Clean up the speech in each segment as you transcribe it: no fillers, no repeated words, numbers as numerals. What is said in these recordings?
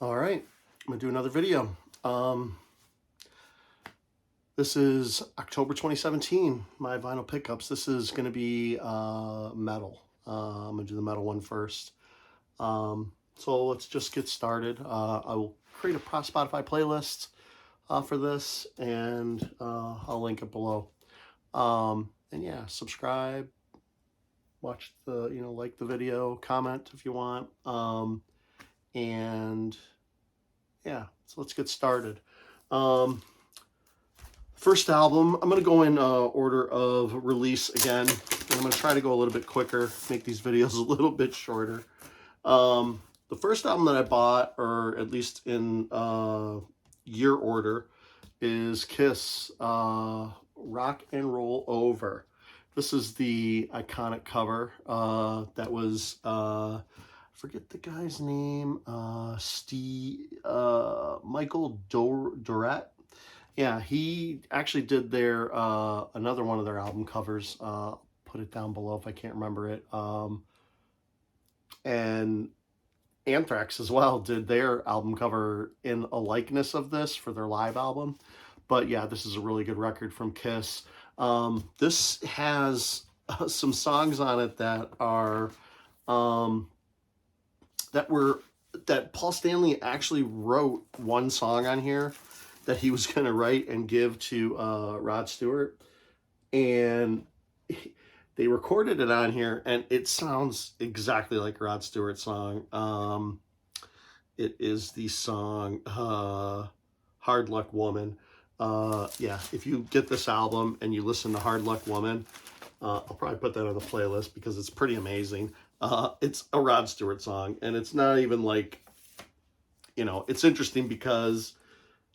All right, I'm gonna do another video. This is October 2017, my vinyl pickups. This is gonna be metal. I'm gonna do the metal one first. So let's just get started. I will create a Spotify playlist for this, and I'll link it below. And yeah, subscribe, watch the, like the video, comment if you want. And yeah, so let's get started. First album, I'm going to go in order of release again, and I'm going to try to go a little bit quicker, make these videos a little bit shorter. The first album that I bought, or at least in year order, is Kiss, Rock and Roll Over. This is the iconic cover that was, I forget the guy's name, Michael Dorette. Yeah, he actually did their another one of their album covers. Put it down below if I can't remember it. And Anthrax as well did their album cover in a likeness of this for their live album. But yeah, this is a really good record from Kiss. This has some songs on it that are that Paul Stanley actually wrote one song on here that he was going to write and give to Rod Stewart, and they recorded it on here, and it sounds exactly like a Rod Stewart song. It is the song Hard Luck Woman. Yeah, if you get this album and you listen to Hard Luck Woman, I'll probably put that on the playlist because it's pretty amazing. It's a Rod Stewart song, and it's not even like, it's interesting because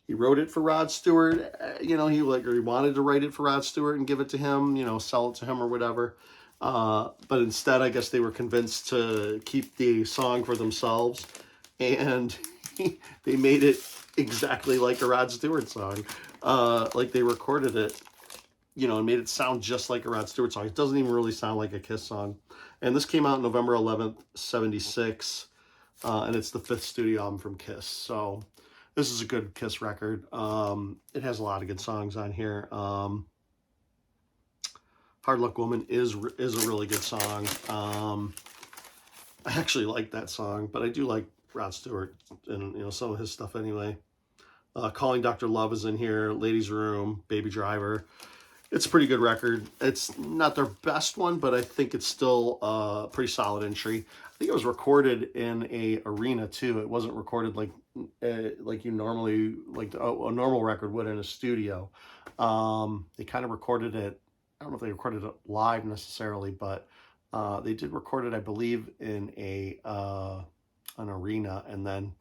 he wrote it for Rod Stewart. He wanted to write it for Rod Stewart and give it to him, sell it to him or whatever. But instead, I guess they were convinced to keep the song for themselves, and they made it exactly like a Rod Stewart song. Like they recorded it, and made it sound just like a Rod Stewart song. It doesn't even really sound like a Kiss song. And this came out November 11th, 76, and it's the 5th studio album from Kiss. So this is a good Kiss record. It has a lot of good songs on here. Hard Luck Woman is a really good song. I actually like that song, but I do like Rod Stewart and some of his stuff anyway. Calling Dr. Love is in here. Ladies Room, Baby Driver. It's a pretty good record. It's not their best one, but I think it's still a pretty solid entry. I think it was recorded in a arena too. It wasn't recorded like you normally, like a normal record would in a studio. They kind of recorded it. I don't know if they recorded it live necessarily, but they did record it, I believe, in an arena, and then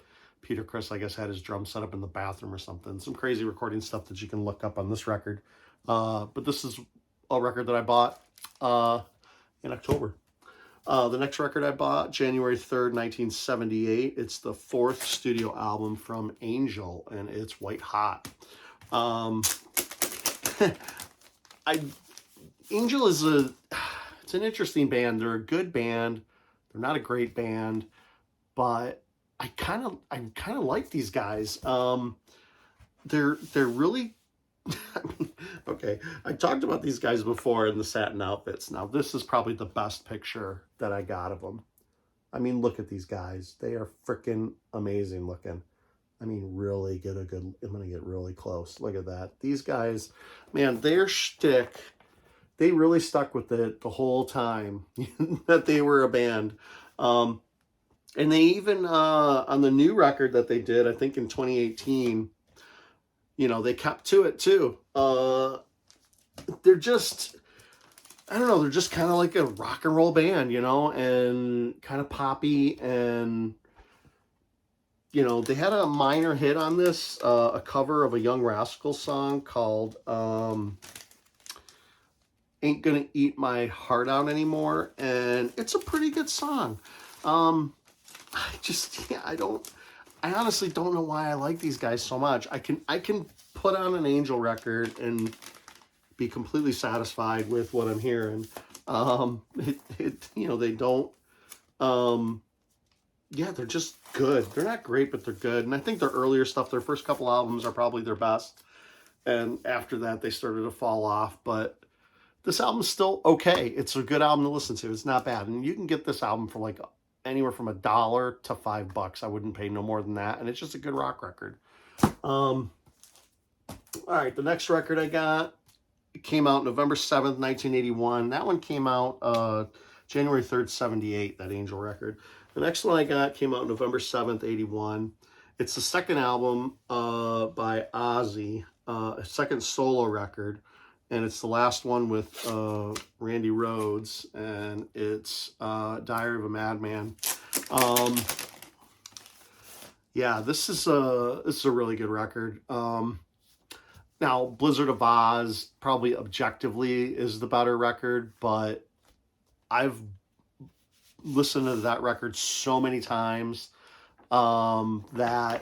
Peter Criss, I guess, had his drum set up in the bathroom or something. Some crazy recording stuff that you can look up on this record. But this is a record that I bought in October. The next record I bought, January 3rd, 1978. It's the 4th studio album from Angel, and it's White Hot. Angel is it's an interesting band. They're a good band. They're not a great band, but I kind of like these guys. They're really okay, I talked about these guys before in the satin outfits. Now, this is probably the best picture that I got of them. I mean, look at these guys. They are freaking amazing looking. I mean, really get a good, I'm going to get really close. Look at that. These guys, man, their shtick, they really stuck with it the whole time that they were a band. And they even, on the new record that they did, I think in 2018, they kept to it too. They're just, I don't know, they're just kind of like a rock and roll band, and kind of poppy. And, they had a minor hit on this, a cover of a Young Rascals song called Ain't Gonna Eat My Heart Out Anymore. And it's a pretty good song. I honestly don't know why I like these guys so much. I can put on an Angel record and be completely satisfied with what I'm hearing. They don't yeah, they're just good. They're not great, but they're good. And I think their earlier stuff, their first couple albums are probably their best. And after that, they started to fall off. But this album's still okay. It's a good album to listen to. It's not bad. And you can get this album for like anywhere from $1 to $5. I wouldn't pay no more than that. And it's just a good rock record. All right, the next record I got, it came out November 7th, 1981. That one came out January 3rd, 78, that Angel record. The next one I got came out November 7th, 81. It's the second album by Ozzy, second solo record, and it's the last one with Randy Rhoads, and it's Diary of a Madman. Yeah, this is a really good record. Now, Blizzard of Oz probably objectively is the better record, but I've listened to that record so many times that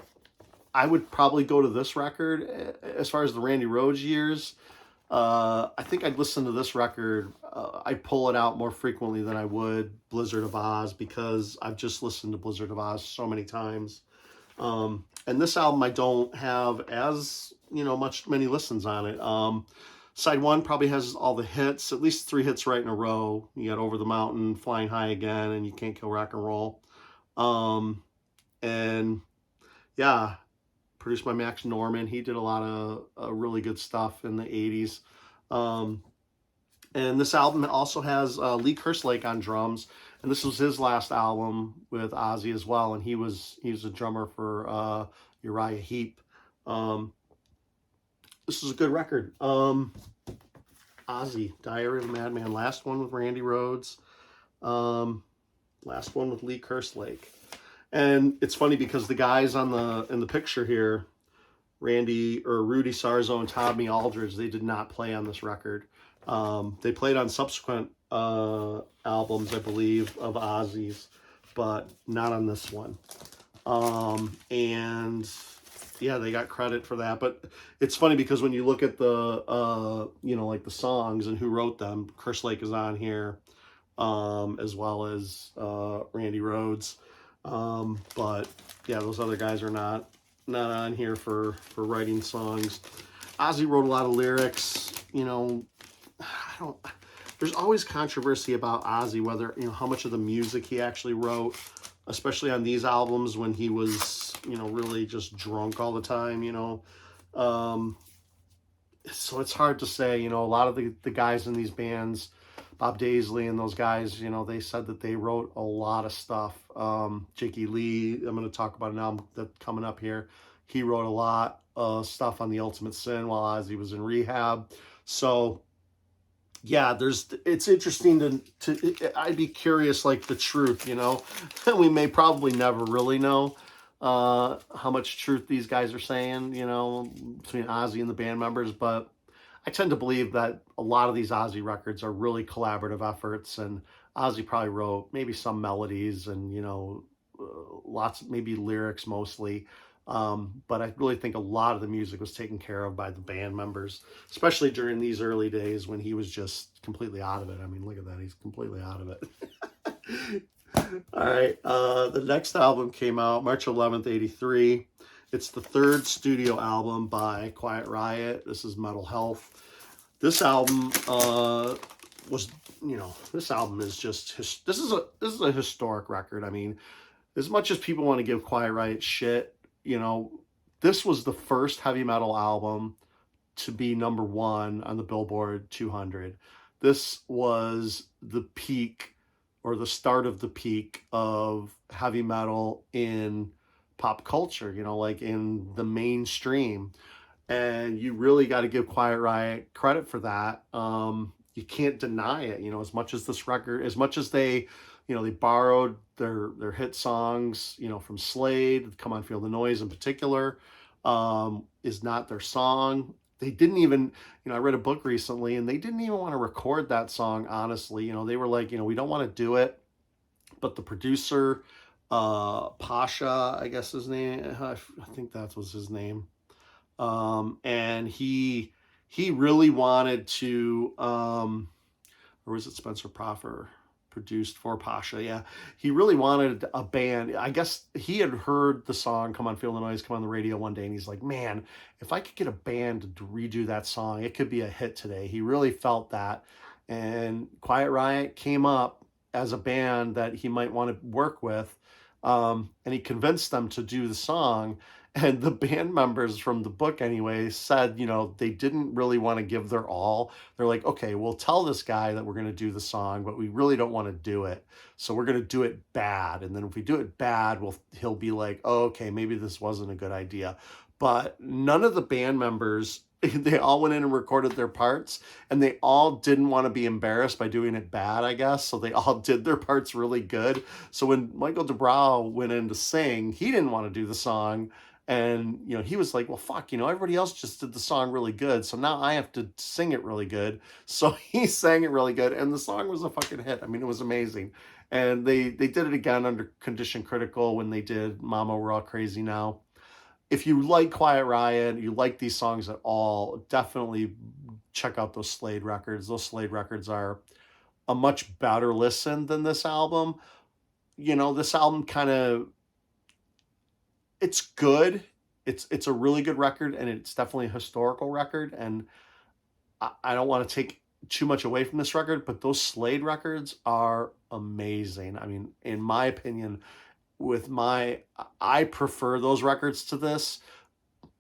I would probably go to this record. As far as the Randy Rhoads years, I think I'd listen to this record. I'd pull it out more frequently than I would Blizzard of Oz because I've just listened to Blizzard of Oz so many times. And this album I don't have as many listens on it. Side one probably has all the hits, at least 3 hits right in a row. You got Over the Mountain, Flying High Again, and You Can't Kill Rock and Roll. And yeah, produced by Max Norman. He did a lot of really good stuff in the 80s. And this album also has Lee Kerslake on drums, and this was his last album with Ozzy as well. And he was a drummer for Uriah Heep. This is a good record. Ozzy, Diary of a Madman, last one with Randy Rhoads, last one with Lee Kerslake. And it's funny because the guys in the picture here, Rudy Sarzo and Tommy Aldridge, they did not play on this record. They played on subsequent albums, I believe, of Ozzy's, but not on this one. And yeah, they got credit for that. But it's funny because when you look at the like the songs and who wrote them, Kerslake is on here, as well as Randy Rhoads. But yeah, those other guys are not on here for writing songs. Ozzy wrote a lot of lyrics. There's always controversy about Ozzy, whether, how much of the music he actually wrote, especially on these albums when he was, really just drunk all the time, so it's hard to say, a lot of the guys in these bands, Bob Daisley and those guys, they said that they wrote a lot of stuff. Jakey Lee, I'm going to talk about an album that's coming up here. He wrote a lot of stuff on The Ultimate Sin while Ozzy was in rehab. So yeah, it's interesting I'd be curious, like the truth, we may probably never really know how much truth these guys are saying, between Ozzy and the band members, but I tend to believe that a lot of these Ozzy records are really collaborative efforts, and Ozzy probably wrote maybe some melodies and, lots, maybe lyrics mostly. But I really think a lot of the music was taken care of by the band members, especially during these early days when he was just completely out of it. I mean, look at that. He's completely out of it. All right. The next album came out March 11th, 83. It's the third studio album by Quiet Riot. This is Metal Health. This album this album is just, this is a historic record. I mean, as much as people want to give Quiet Riot shit, this was the first heavy metal album to be number 1 on the Billboard 200. This was the peak, or the start of the peak of heavy metal in pop culture, like in the mainstream. And you really got to give Quiet Riot credit for that. You can't deny it, as much as this record, as much as they, they borrowed their hit songs, from Slade, Come On Feel the Noise in particular, is not their song. They didn't even, I read a book recently and they didn't even want to record that song, honestly. They were like, we don't want to do it. But the producer, Pasha, I guess his name, I think that was his name. And he really wanted to, or was it Spencer Proffer? produced for Pasha. Yeah, he really wanted a band. I guess he had heard the song "Come On, Feel the Noise" come on the radio one day, and he's like, "Man, if I could get a band to redo that song, it could be a hit today." He really felt that, and Quiet Riot came up as a band that he might want to work with, and he convinced them to do the song. And the band members from the book, anyway, said, they didn't really want to give their all. They're like, okay, we'll tell this guy that we're going to do the song, but we really don't want to do it. So we're going to do it bad. And then if we do it bad, he'll be like, oh, okay, maybe this wasn't a good idea. But none of the band members, they all went in and recorded their parts, and they all didn't want to be embarrassed by doing it bad, I guess. So they all did their parts really good. So when Michael DuBrow went in to sing, he didn't want to do the song. And, he was like, well, fuck, everybody else just did the song really good. So now I have to sing it really good. So he sang it really good. And the song was a fucking hit. I mean, it was amazing. And they did it again under Condition Critical when they did Mama, We're All Crazy Now. If you like Quiet Riot, you like these songs at all, definitely check out those Slade records. Those Slade records are a much better listen than this album. This album kind of, it's good. It's a really good record, and it's definitely a historical record. And I don't want to take too much away from this record, but those Slade records are amazing. I mean, in my opinion, I prefer those records to this,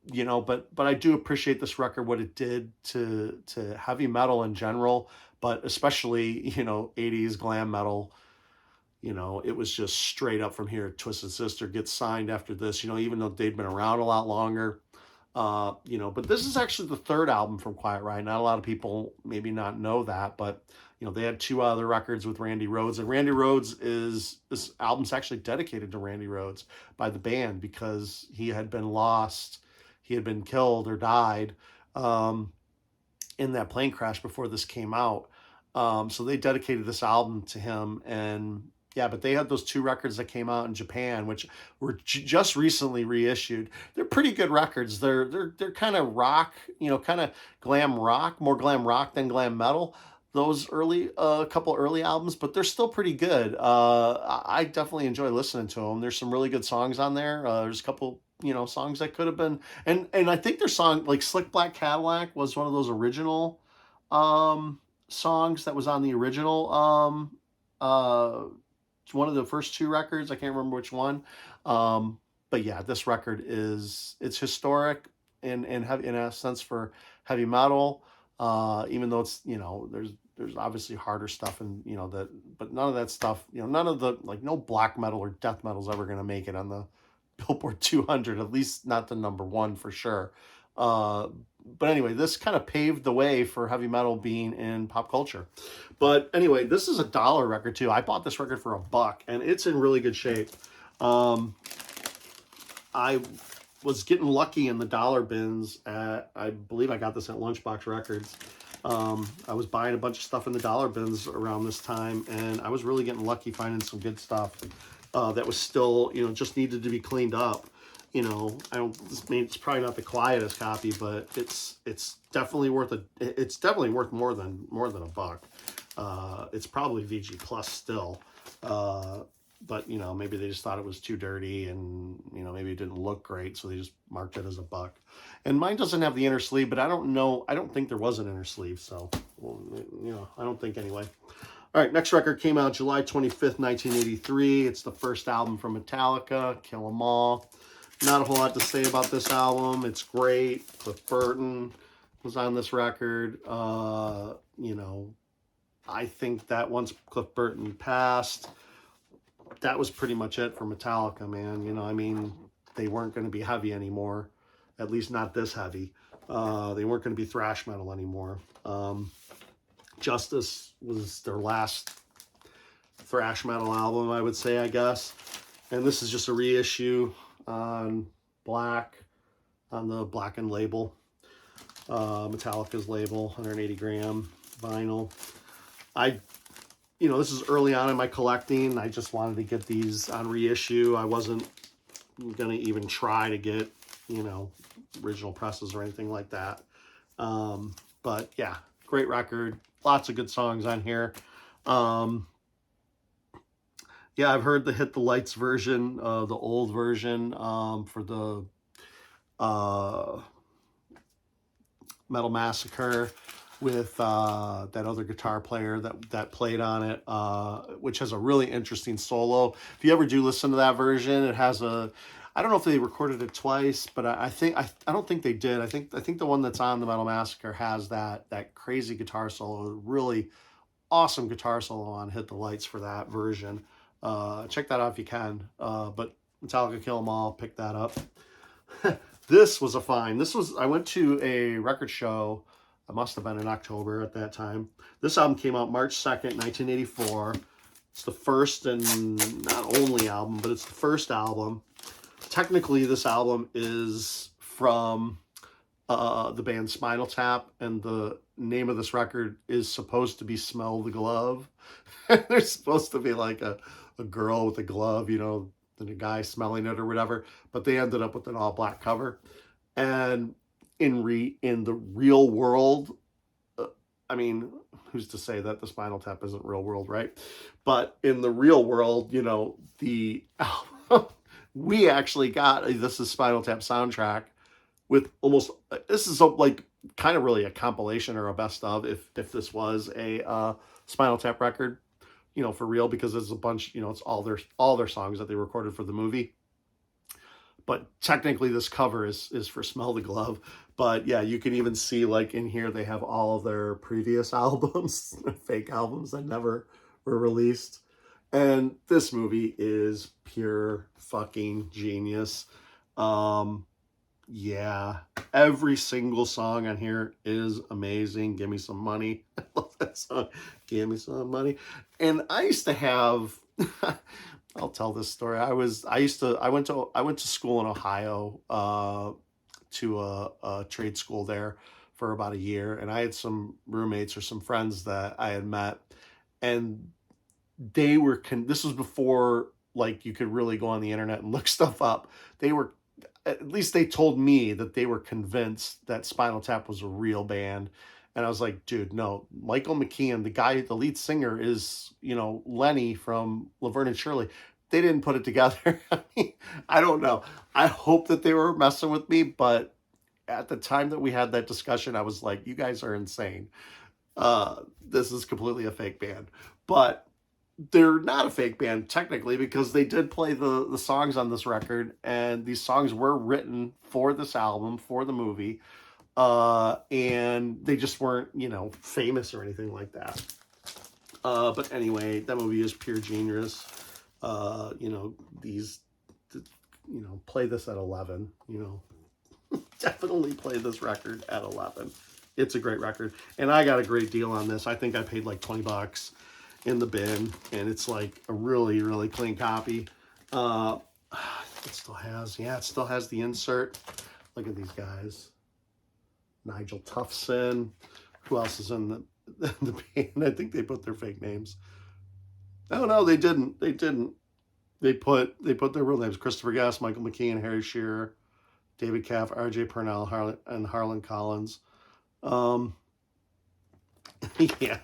but I do appreciate this record, what it did to heavy metal in general, but especially, 80s glam metal. It was just straight up from here. Twisted Sister gets signed after this, even though they'd been around a lot longer. But this is actually the third album from Quiet Riot. Not a lot of people maybe not know that, but, they had 2 other records with Randy Rhoads. And Randy Rhoads this album's actually dedicated to Randy Rhoads by the band because he had been lost. He had been killed or died in that plane crash before this came out. So they dedicated this album to him. And yeah, but they had those 2 records that came out in Japan, which were just recently reissued. They're pretty good records. They're kind of rock, kind of glam rock, more glam rock than glam metal. Those couple early albums, but they're still pretty good. I definitely enjoy listening to them. There's some really good songs on there. There's a couple, songs that could have been, and I think their song like Slick Black Cadillac was one of those original songs that was on the original one of the first 2 records. I can't remember which one. But yeah, this record it's historic in a sense for heavy metal. Even though it's, there's obviously harder stuff and, but none of that stuff, none of the, like, no black metal or death metal is ever going to make it on the Billboard 200, at least not the number 1 for sure. But anyway, this kind of paved the way for heavy metal being in pop culture. But anyway, this is a $1 record too. I bought this record for $1 and it's in really good shape. I was getting lucky in the dollar bins I believe I got this at Lunchbox Records. I was buying a bunch of stuff in the dollar bins around this time, and I was really getting lucky finding some good stuff that was still, just needed to be cleaned up. It's probably not the quietest copy, but it's definitely worth more than $1. It's probably VG Plus still. But, maybe they just thought it was too dirty and, maybe it didn't look great. So they just marked it as $1. And mine doesn't have the inner sleeve, but I don't know. I don't think there was an inner sleeve. So, I don't think anyway. All right, next record came out July 25th, 1983. It's the first album from Metallica, Kill 'Em All. Not a whole lot to say about this album. It's great. Cliff Burton was on this record. I think that once Cliff Burton passed, that was pretty much it for Metallica, man. They weren't going to be heavy anymore, at least not this heavy. They weren't going to be thrash metal anymore. Justice was their last thrash metal album, I would say, I guess. And this is just a reissue on black, on the Blackened label, Metallica's label, 180 gram vinyl. This is early on in my collecting. I just wanted to get these on reissue. I wasn't going to even try to get, original presses or anything like that. But yeah, great record. Lots of good songs on here. Yeah, I've heard the Hit the Lights version, the old version, for the uh, Metal Massacre with that other guitar player that played on it, which has a really interesting solo. If you ever do listen to that version, it has a. I don't know if they recorded it twice, but I think I don't think they did. I think the one that's on the Metal Massacre has that crazy guitar solo, really awesome guitar solo on Hit the Lights for that version. Check that out if you can. But Metallica Kill 'Em All, pick that up. This was a find. I went to a record show. It must have been in October at that time. This album came out March 2nd, 1984. It's the first and not only album, but it's the first album. Technically, this album is from the band Spinal Tap, and the name of this record is supposed to be Smell the Glove. There's supposed to be like a girl with a glove, and a guy smelling it or whatever, but they ended up with an all black cover. And in the real world, I mean, who's to say that the Spinal Tap isn't real world, right? But in the real world, the we actually got This Is Spinal Tap soundtrack with almost, this is like kind of really a compilation or a best of, if this was a Spinal Tap record, for real, because there's a bunch, it's all their songs that they recorded for the movie. But technically this cover is for Smell the Glove. But yeah, you can even see, like, in here they have all of their previous albums, fake albums that never were released. And this movie is pure fucking genius. Yeah, every single song on here is amazing. Give Me Some Money. I love that song. Give Me Some Money. And I used to have I'll tell this story. I went to school in Ohio, to a trade school there for about a year, and I had some roommates or some friends that I had met, and they were this was before, like, you could really go on the internet and look stuff up. They were, at least they told me, that they were convinced that Spinal Tap was a real band. And I was like, dude, no. Michael McKean, the lead singer, is, Lenny from Laverne and Shirley. They didn't put it together. I mean, I don't know. I hope that they were messing with me, but at the time that we had that discussion, I was like, you guys are insane. This is completely a fake band. But they're not a fake band technically, because they did play the songs on this record, and these songs were written for this album, for the movie. And they just weren't, famous or anything like that. But anyway, that movie is pure genius. These, play this at 11, definitely play this record at 11. It's a great record. And I got a great deal on this. I think I paid like $20 in the bin, and it's like a really, really clean copy. It still has the insert. Look at these guys. Nigel Tufson. Who else is in the band? I think they put their fake names. Oh no, they didn't. They put their real names: Christopher Guest, Michael McKean, Harry Shearer, David Caff, R.J. Purnell, and Harlan Collins. Yeah,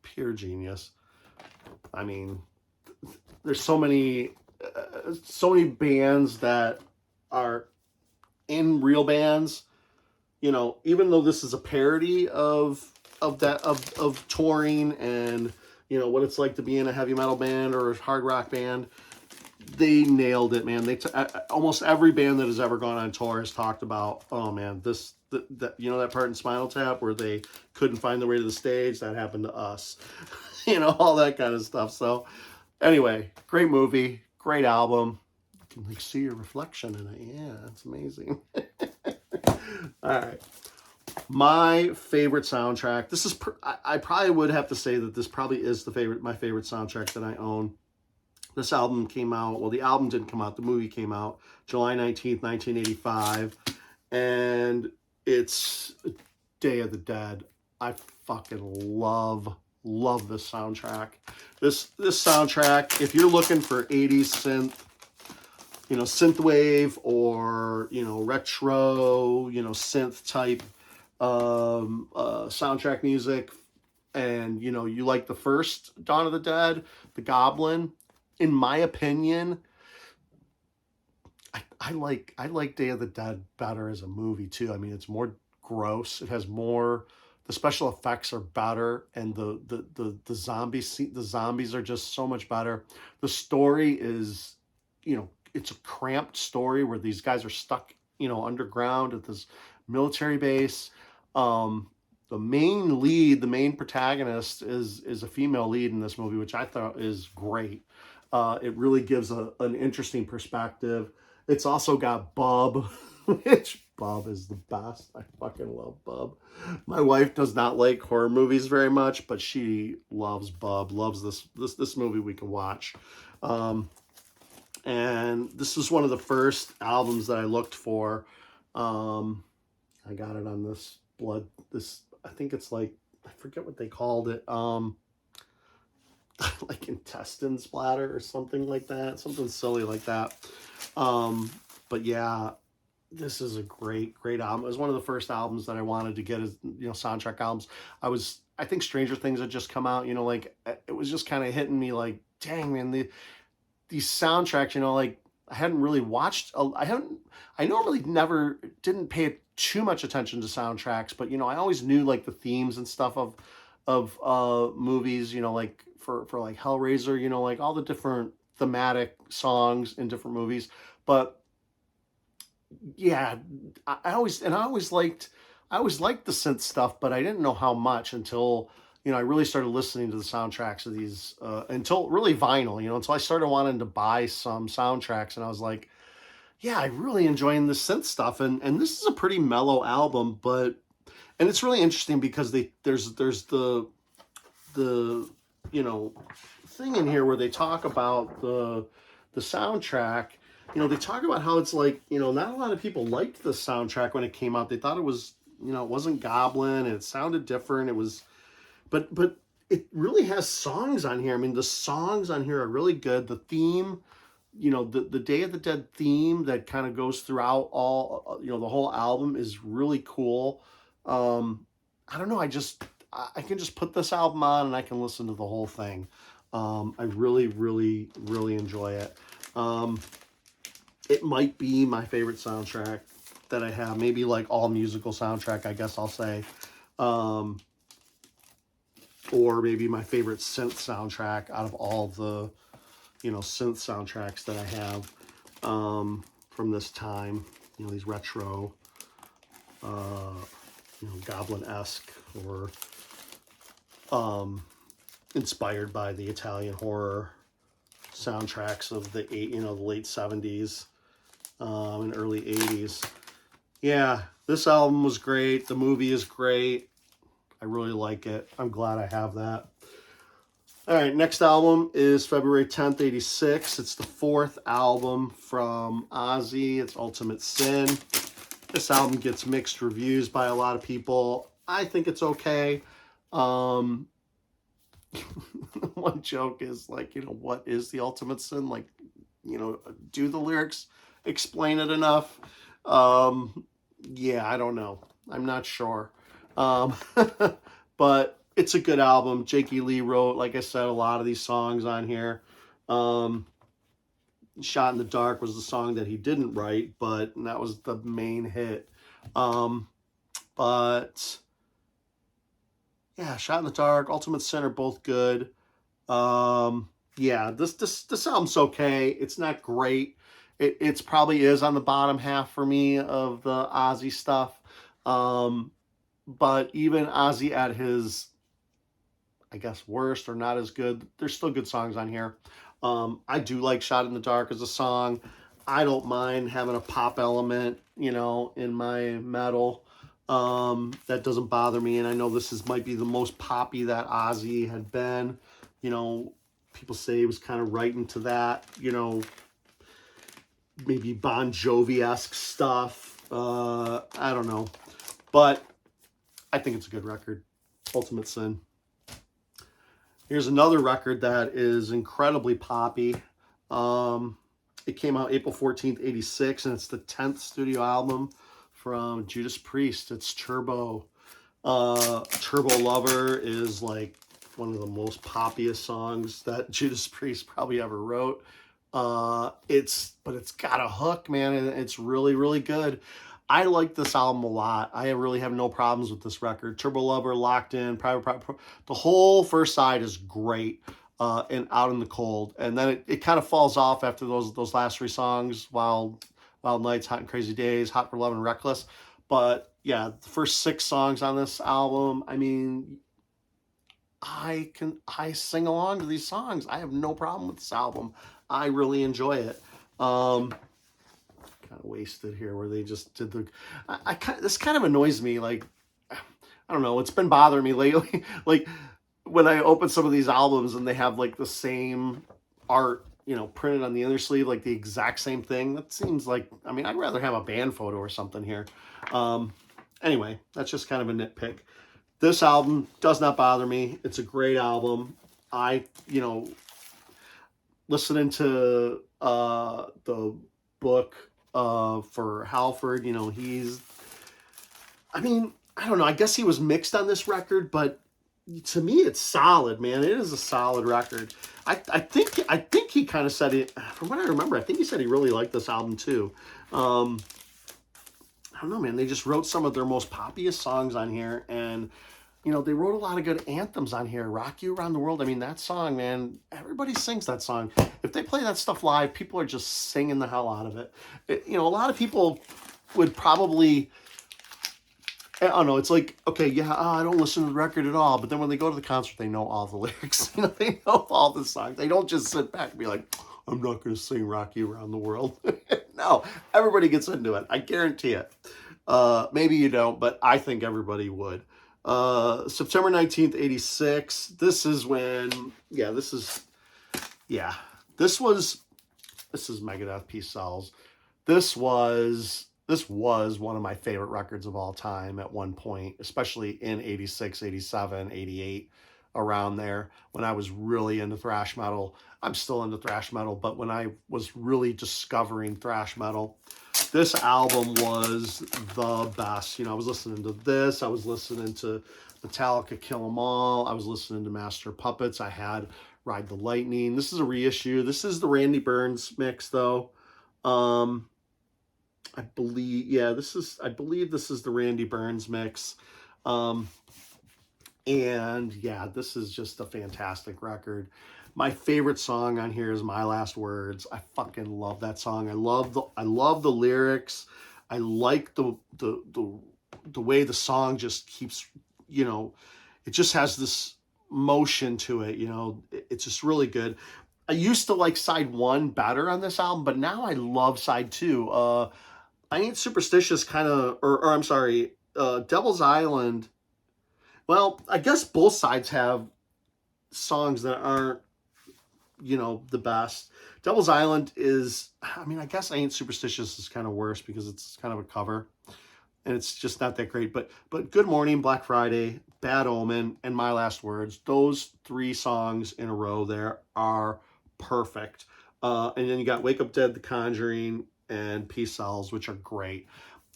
pure genius. I mean, there's so many bands that are in real bands. Even though this is a parody of touring and, what it's like to be in a heavy metal band or a hard rock band, they nailed it, man. Almost every band that has ever gone on tour has talked about, oh man, that part in Spinal Tap where they couldn't find their way to the stage, that happened to us. All that kind of stuff. So anyway, great movie, great album. You can see your reflection in it. Yeah, it's amazing. All right. My favorite soundtrack. This is, I probably would have to say that this probably is my favorite soundtrack that I own. This album came out, well, the album didn't come out, the movie came out July 19th, 1985. And it's Day of the Dead. I fucking love this soundtrack. This soundtrack, if you're looking for 80s synth, synthwave or, retro, synth type soundtrack music, and, you like the first Dawn of the Dead, The Goblin, in my opinion, I like Day of the Dead better as a movie too. I mean, it's more gross. It has more. The special effects are better, and the zombies are just so much better. The story is, it's a cramped story where these guys are stuck, underground at this military base. Um, the main lead, the main protagonist, is a female lead in this movie, which I thought is great. It really gives an interesting perspective. It's also got Bub, which Bub is the best. I fucking love Bub. My wife does not like horror movies very much, but she loves Bub. Loves this movie we can watch. And this was one of the first albums that I looked for. I got it on this I think it's like, I forget what they called it. Like intestine splatter or something like that. Something silly like that. But yeah, this is a great album. It was one of the first albums that I wanted to get as, soundtrack albums. I think Stranger Things had just come out, like it was just kind of hitting me like, dang man, these soundtracks, like I hadn't really watched, I normally never didn't pay too much attention to soundtracks, but I always knew like the themes and stuff of movies, like for like Hellraiser, like all the different thematic songs in different movies. But yeah, I always liked the synth stuff, but I didn't know how much until I really started listening to the soundtracks of these until really vinyl, until I started wanting to buy some soundtracks, and I was like, yeah, I really enjoying the synth stuff, and this is a pretty mellow album, and it's really interesting because there's the thing in here where they talk about the soundtrack. They talk about how it's like, not a lot of people liked the soundtrack when it came out. They thought it was, it wasn't Goblin, and it sounded different. It was, but it really has songs on here. I mean, the songs on here are really good. The theme, the Day of the Dead theme that kind of goes throughout all, the whole album is really cool. I don't know. I can just put this album on and I can listen to the whole thing. I really, really, really enjoy it. It might be my favorite soundtrack that I have. Maybe like all musical soundtrack, I guess I'll say. Or maybe my favorite synth soundtrack out of all the, synth soundtracks that I have from this time. These retro, Goblin-esque or inspired by the Italian horror soundtracks of the late 70s and early 80s. Yeah, this album was great. The movie is great. I really like it. I'm glad I have that. All right, next album is February 10th, 86. It's the fourth album from Ozzy. It's Ultimate Sin. This album gets mixed reviews by a lot of people. I think it's okay. One joke is like, what is the ultimate sin? Like, do the lyrics explain it enough? Yeah, I don't know. I'm not sure. But it's a good album. Jakey Lee wrote, like I said, a lot of these songs on here. Shot in the Dark was the song that he didn't write, but that was the main hit. But yeah, Shot in the Dark, Ultimate Sin are both good. Yeah, this album's okay. It's not great. It's probably is on the bottom half for me of the Ozzy stuff. But even Ozzy at his, I guess, worst or not as good, there's still good songs on here. I do like Shot in the Dark as a song. I don't mind having a pop element, in my metal. That doesn't bother me, and I know this might be the most poppy that Ozzy had been. People say he was kind of right into that, maybe Bon Jovi-esque stuff. I don't know. But I think it's a good record. Ultimate Sin. Here's another record that is incredibly poppy. It came out April 14th, 86, and it's the 10th studio album from Judas Priest. It's Turbo. Turbo Lover is like one of the most poppiest songs that Judas Priest probably ever wrote. But it's got a hook, man, and it's really, really good. I like this album a lot. I really have no problems with this record. Turbo Lover, Locked In, Private, the whole first side is great. And Out in the Cold, and then it kind of falls off after those last three songs. Wild Nights, Hot and Crazy Days, Hot for Love, and Reckless. But yeah, the first 6 songs on this album, I mean, I sing along to these songs. I have no problem with this album. I really enjoy it. Kind of wasted here where they just did the. This kind of annoys me. Like, I don't know. It's been bothering me lately. Like, when I open some of these albums and they have like the same art, printed on the inner sleeve, like the exact same thing. That seems like, I mean, I'd rather have a band photo or something here. Anyway, that's just kind of a nitpick. This album does not bother me. It's a great album. Listening to the book for Halford, I don't know. I guess he was mixed on this record, but to me, it's solid, man. It is a solid record. I think he kind of said it, from what I remember, I think he said he really liked this album too. I don't know, man. They just wrote some of their most poppiest songs on here, and they wrote a lot of good anthems on here. Rock You Around the World. I mean, that song, man, everybody sings that song. If they play that stuff live, people are just singing the hell out of it. A lot of people would probably, I don't know, it's like, okay, yeah, I don't listen to the record at all, but then when they go to the concert, they know all the lyrics. They know all the songs. They don't just sit back and be like, I'm not going to sing Rock You Around the World. No, everybody gets into it. I guarantee it. Maybe you don't, but I think everybody would. September 19th, 86. This is when, this is Megadeth, Peace Sells. This was one of my favorite records of all time at one point, especially in 86, 87, 88, around there, when I was really into thrash metal. I'm still into thrash metal, but when I was really discovering thrash metal, this album was the best. I was listening to this. I was listening to Metallica, Kill 'Em All. I was listening to Master of Puppets. I had Ride the Lightning. This is a reissue. This is the Randy Burns mix, though. I believe this is the Randy Burns mix. And yeah, this is just a fantastic record. My favorite song on here is My Last Words. I fucking love that song. I love the lyrics. I like the way the song just keeps, it just has this motion to it, it's just really good. I used to like side 1 better on this album, but now I love side 2. I Ain't Superstitious kind of, or I'm sorry, Devil's Island. Well, I guess both sides have songs that aren't, the best. Devil's Island is, I guess I Ain't Superstitious is kind of worse because it's kind of a cover and it's just not that great. But Good Morning, Black Friday, Bad Omen, and My Last Words, those 3 songs in a row there are perfect. And then you got Wake Up Dead, The Conjuring, and Peace Sells, which are great.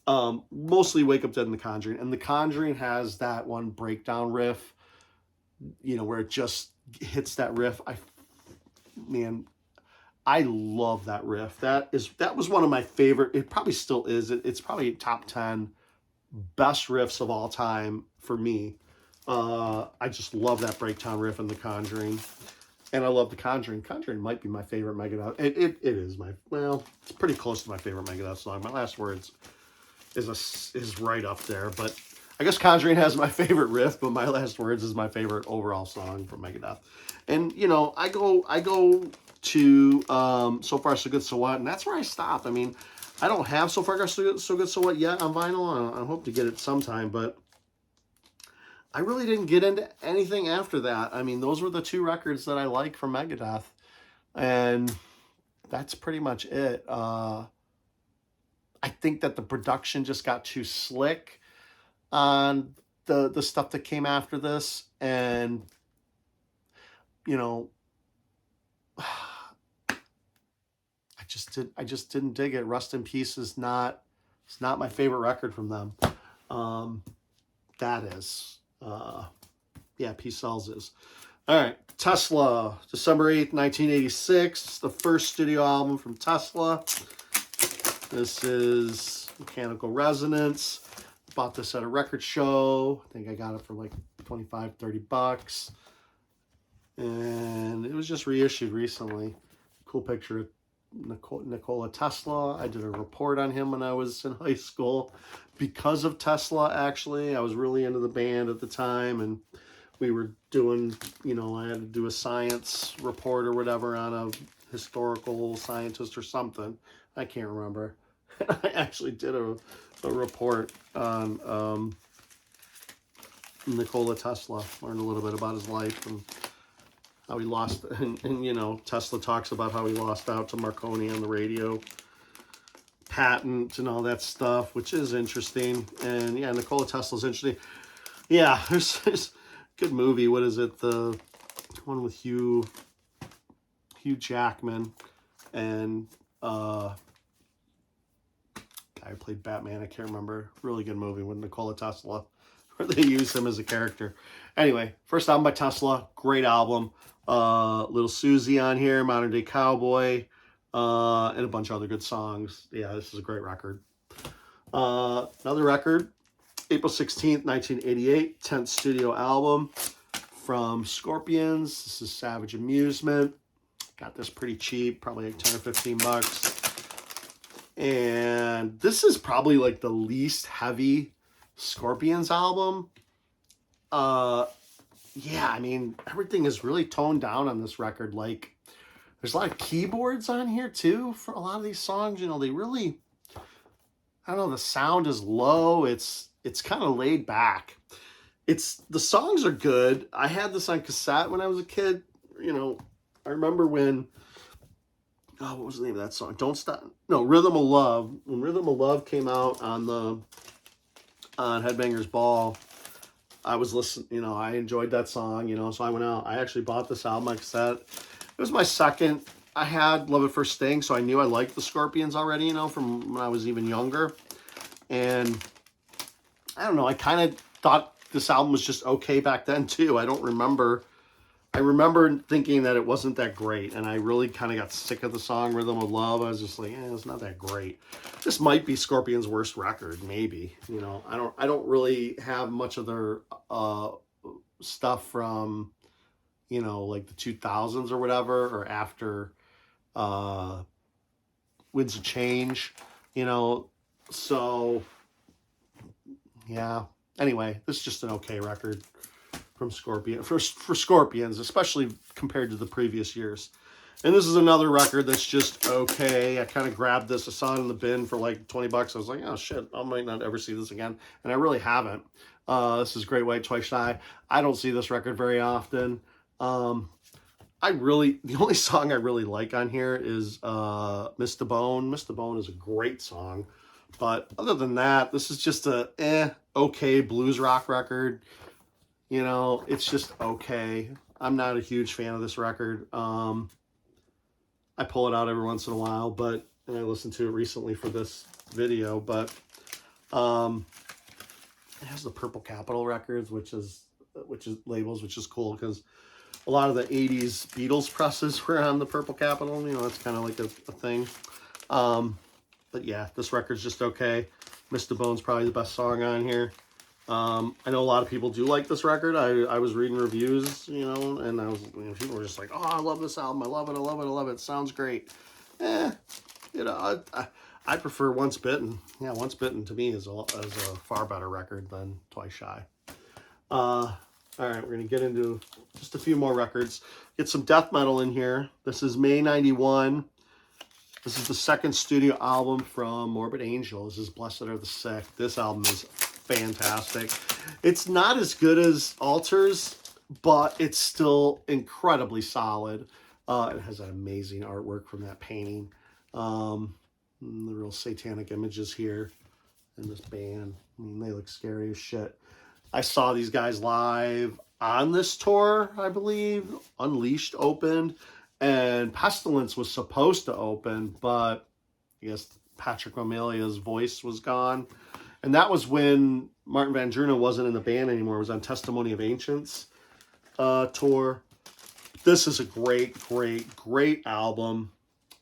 Mostly Wake Up Dead and The Conjuring. And The Conjuring has that one breakdown riff, where it just hits that riff. I love that riff. That was one of my favorite. It probably still is. It's probably top 10 best riffs of all time for me. I just love that breakdown riff in The Conjuring. And I love The Conjuring. Conjuring might be my favorite Megadeth. It is it's pretty close to my favorite Megadeth song. My Last Words is right up there. But I guess Conjuring has my favorite riff, but My Last Words is my favorite overall song from Megadeth. And, I go to So Far So Good So What, and that's where I stopped. I don't have So Far So Good So What yet on vinyl. I hope to get it sometime, but I really didn't get into anything after that. Those were the 2 records that I like from Megadeth, and that's pretty much it. I think that the production just got too slick on the stuff that came after this, and I just didn't dig it. Rust in Peace is not my favorite record from them. That is. Peace Sells is. All right, Tesla, December 8th, 1986. The first studio album from Tesla. This is Mechanical Resonance. Bought this at a record show. I think I got it for like 25, 30 bucks. And it was just reissued recently. Cool picture of Nikola Tesla. I did a report on him when I was in high school. Because of Tesla, actually. I was really into the band at the time, and we were doing, you know, I had to do a science report or whatever on a historical scientist or something. I can't remember. I actually did a report on Nikola Tesla. Learned a little bit about his life and how he lost, and you know, Tesla talks about how he lost out to Marconi on the radio patent and all that stuff, which is interesting. And yeah, Nikola Tesla's interesting. Yeah, there's good movie. What is it? The one with Hugh Jackman and guy who played Batman. I can't remember. Really good movie with Nikola Tesla, where they use him as a character. Anyway, first album by Tesla, great album. Little Susie on here, Modern Day Cowboy, and a bunch of other good songs. Yeah, this is a great record. Another record, April 16th, 1988, 10th studio album from Scorpions. This is Savage Amusement. Got this pretty cheap, probably like 10 or 15 bucks. And this is probably like the least heavy Scorpions album. Yeah, I mean, everything is really toned down on this record. Like, there's a lot of keyboards on here too for a lot of these songs. You know, they really, I don't know, the sound is low. It's kind of laid back. The songs are good. I had this on cassette when I was a kid. You know, I remember when, what was the name of that song? Don't Stop. No, Rhythm of Love. When Rhythm of Love came out on Headbangers Ball, I was listening, you know, I enjoyed that song, you know, so I went out. I actually bought this album on cassette. It was my second. I had Love at First Sting, so I knew I liked the Scorpions already, you know, from when I was even younger. And I don't know, I kind of thought this album was just okay back then too. I remember thinking that it wasn't that great, and I really kind of got sick of the song Rhythm of Love. I was just like, it's not that great. This might be Scorpions' worst record, maybe. You know, I don't really have much of their stuff from, you know, like the 2000s or whatever, or after Winds of Change, you know. So yeah. Anyway, this is just an okay record from Scorpion for Scorpions, especially compared to the previous years. And this is another record that's just okay. I kind of grabbed this. I saw it in the bin for like 20 bucks. I was like, oh shit, I might not ever see this again. And I really haven't. This is Great White, Twice Shy. I don't see this record very often. The only song I really like on here is Miss the Bone. Miss the Bone is a great song. But other than that, this is just a okay blues rock record. You know, it's just okay. I'm not a huge fan of this record. I pull it out every once in a while, and I listened to it recently for this video, but it has the Purple Capitol records, which is labels, which is cool because a lot of the 80s Beatles presses were on the Purple Capitol. You know, that's kind of like a thing. But yeah, this record's just okay. Mr. Bone's probably the best song on here. I know a lot of people do like this record. I was reading reviews, you know, and people were just like, oh, I love this album. I love it. I love it. I love it. It sounds great. You know, I prefer Once Bitten. Yeah, Once Bitten to me is a far better record than Twice Shy. All right, we're going to get into just a few more records. Get some death metal in here. This is May 91. This is the second studio album from Morbid Angel. This is Blessed Are the Sick. This album is fantastic. It's not as good as Altars, but it's still incredibly solid. It has that amazing artwork from that painting. The real satanic images here in this band. I mean, they look scary as shit. I saw these guys live on this tour, I believe. Unleashed opened, and Pestilence was supposed to open, but I guess Patrick O'Malley's voice was gone. And that was when Martin Van Drunen wasn't in the band anymore. It was on Testimony of Ancients tour. This is a great album.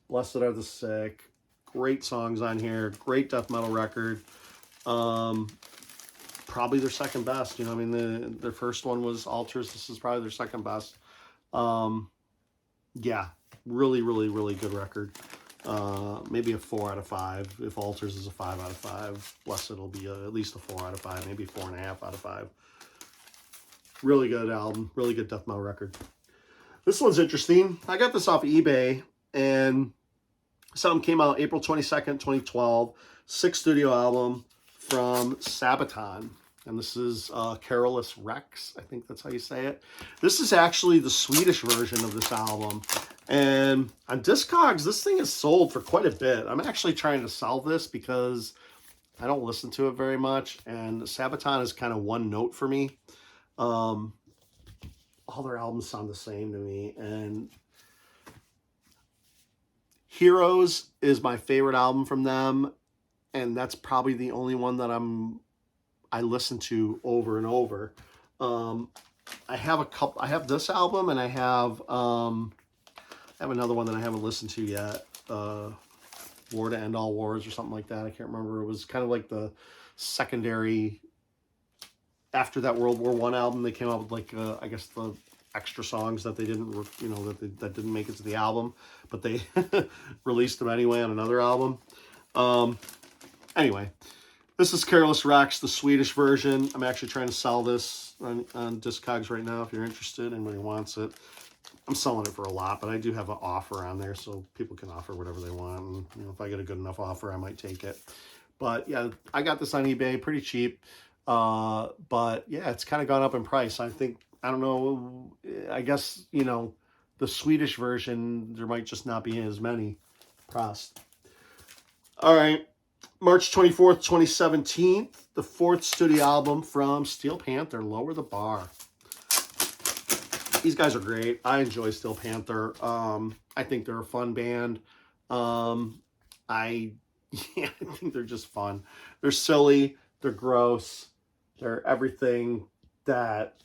Blessed Are the Sick. Great songs on here. Great death metal record. Probably their second best. You know, I mean, their first one was Altars. This is probably their second best. Yeah, really good record. Maybe a 4 out of 5. If Altars is a 5 out of 5, Blessed will be at least a 4 out of 5, maybe 4.5 out of 5. Really good album, really good death metal record. This one's interesting. I got this off of eBay, and something came out April 22nd, 2012. 6th studio album from Sabaton. And this is Carolus Rex. I think that's how you say it. This is actually the Swedish version of this album. And on Discogs, this thing is sold for quite a bit. I'm actually trying to sell this because I don't listen to it very much. And Sabaton is kind of one note for me. All their albums sound the same to me. And Heroes is my favorite album from them. And that's probably the only one that I listen to over and over. I have a couple. I have this album, and I have another one that I haven't listened to yet. War to End All Wars or something like that. I can't remember. It was kind of like the secondary after that World War I album. They came out with like I guess the extra songs that they didn't, you know, that didn't make it to the album, but they released them anyway on another album. Anyway. This is Carolus Rex, the Swedish version. I'm actually trying to sell this on Discogs right now if you're interested. Anybody wants it. I'm selling it for a lot, but I do have an offer on there, so people can offer whatever they want. And, you know, if I get a good enough offer, I might take it. But, yeah, I got this on eBay pretty cheap. But, yeah, it's kind of gone up in price. I think, I don't know, I guess, you know, the Swedish version, there might just not be as many pressed. All right. March 24th, 2017, the 4th studio album from Steel Panther, Lower the Bar. These guys are great. I enjoy Steel Panther. I think they're a fun band. I think they're just fun. They're silly. They're gross. They're everything that...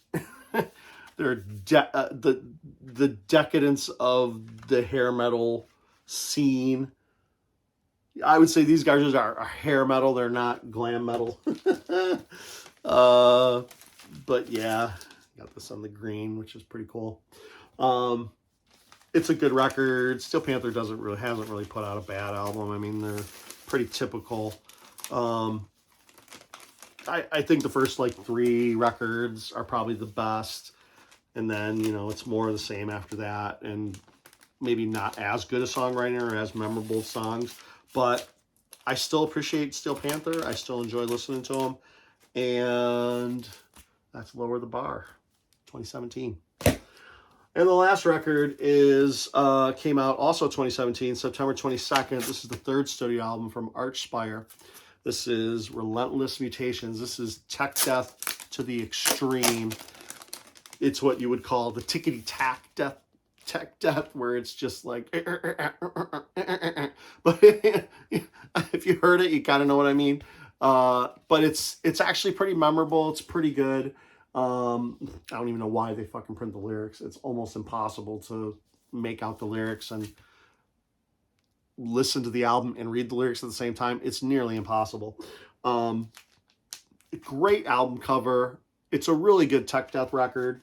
they're the decadence of the hair metal scene. I would say these guys are hair metal. They're not glam metal. But yeah, got this on the green, which is pretty cool. It's a good record. Steel Panther hasn't really put out a bad album. I mean, they're pretty typical. I think the first like 3 records are probably the best. And then, you know, it's more of the same after that. And maybe not as good a songwriting or as memorable songs. But I still appreciate Steel Panther. I still enjoy listening to them. And that's Lower the Bar, 2017. And the last record is came out also 2017, September 22nd. This is the 3rd studio album from Archspire. This is Relentless Mutations. This is tech death to the extreme. It's what you would call the tickety-tack death. Tech death, where it's just like but if you heard it, you kind of know what I mean. But it's actually pretty memorable. It's pretty good. I don't even know why they fucking print the lyrics. It's almost impossible to make out the lyrics and listen to the album and read the lyrics at the same time. It's nearly impossible. Great album cover. It's a really good tech death record.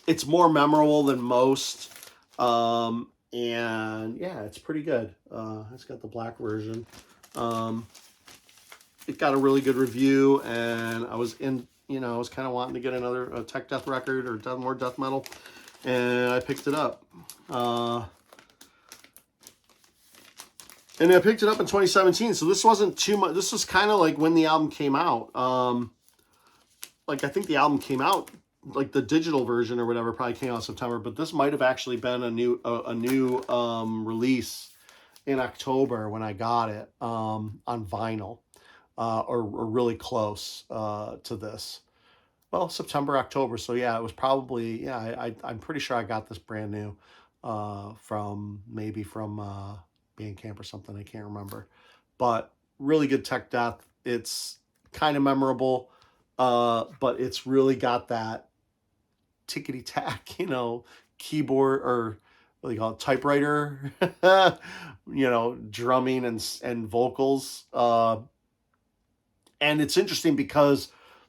It's more memorable than most. And yeah, it's pretty good. It's got the black version. It got a really good review, and I was kind of wanting to get another tech death record or more death metal, and I picked it up. And I picked it up in 2017, so this wasn't too much. This was kind of like when the album came out. Like I think the album came out, like the digital version or whatever probably came out in September, but this might have actually been a new release in October when I got it on vinyl, or really close to this. Well, September, October. So yeah, it was probably, yeah, I'm pretty sure I got this brand new from Bandcamp or something. I can't remember. But really good tech death. It's kind of memorable, but it's really got that tickety tack, you know, keyboard, or what do you call it, typewriter, you know, drumming and vocals. And it's interesting because,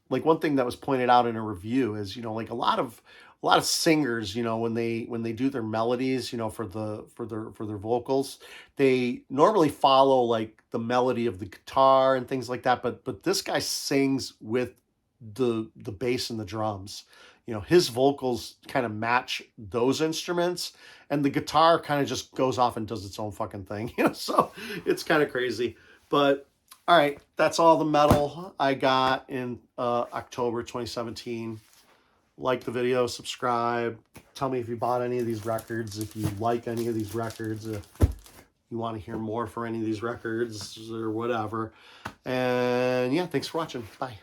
like, one thing that was pointed out in a review is, you know, like a lot of singers, you know, when they do their melodies, you know, for their vocals, they normally follow like the melody of the guitar and things like that. But this guy sings with the bass and the drums. You know, his vocals kind of match those instruments, and the guitar kind of just goes off and does its own fucking thing. You know, so it's kind of crazy. But all right, that's all the metal I got in October 2017. Like the video, subscribe. Tell me if you bought any of these records, if you like any of these records, if you want to hear more for any of these records or whatever. And yeah, thanks for watching. Bye.